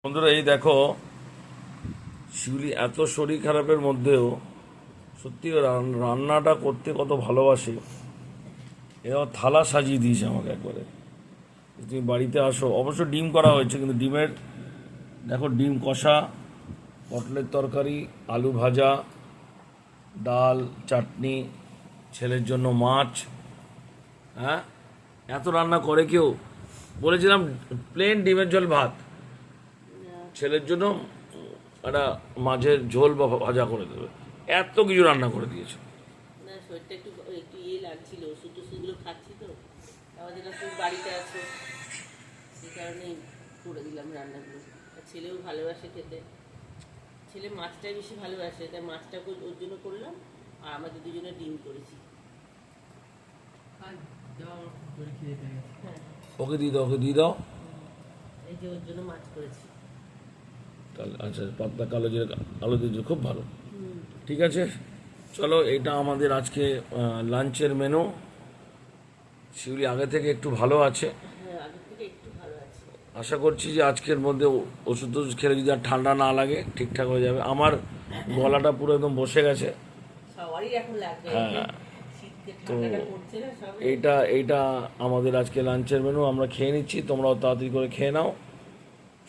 বন্ধুরা এই দেখো, শিউলি এত শরীর খারাপের মধ্যেও সত্যি রান্নাটা করতে কত ভালোবাসে। এবার থালা সাজিয়ে দিয়েছে আমাকে একবারে, তুমি বাড়িতে আসো। অবশ্য ডিম করা হয়েছে, কিন্তু ডিমের দেখো, ডিম কষা, পটলের তরকারি, আলু ভাজা, ডাল, চাটনি, ছেলের জন্য মাছ। হ্যাঁ, এত রান্না করে কেউ? বলেছিলাম প্লেন ডিমের ঝোল ভাত, ছেলের জন্য একটা মাছের ঝোল বা ভাজা করে দেবে। এত কিছু রান্না করে দিয়েছে। না, শরীরটা একটু একটু লাগছিল, ওষুধ টষুধগুলো খাচ্ছি তো। আমাদের তুমি বাড়িতে আছো, সে কারণেই করে দিলাম রান্নাগুলো। আর ছেলেও ভালোবাসে খেতে, ছেলে মাছটাই বেশি ভালোবাসে, তাই মাছটাকে ওর জন্য করলাম। আর আমাদের দুজনে ডিম করেছি। হ্যাঁ, ওকে দিয়ে দাও, ওকে দিয়ে দাও। এই যে ওর জন্য মাছ করেছি। আচ্ছা, পাতলা কালো জিরে আলু দিয়েছে, খুব ভালো। ঠিক আছে, চলো, এটা আমাদের আজকে লাঞ্চের মেনু। শিউলি আগে থেকে একটু ভালো আছে, হ্যাঁ, আগের থেকে একটু ভালো আছে। আশা করছি যে আজকের মধ্যে ওষুধ টষুধ খেলে যদি আর ঠান্ডা না লাগে ঠিকঠাক হয়ে যাবে। আমার গলাটা পুরো একদম বসে গেছে। সবারই এখন লাগবে, হ্যাঁ, শীতে তো ঠান্ডাটা পড়ছে না সব। এইটা আমাদের আজকে লাঞ্চের মেনু। আমরা খেয়ে নিচ্ছি, তোমরাও তাড়াতাড়ি করে খেয়ে নাও।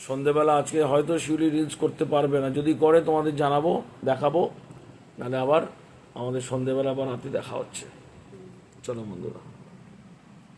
সন্ধেবেলা আজকে হয়তো শিউলি রিলস করতে পারবে না, যদি করে তোমাদের জানাবো, দেখাবো। নাহলে আবার আমাদের সন্ধেবেলা আবার রাতে দেখা হচ্ছে। চলো বন্ধুরা।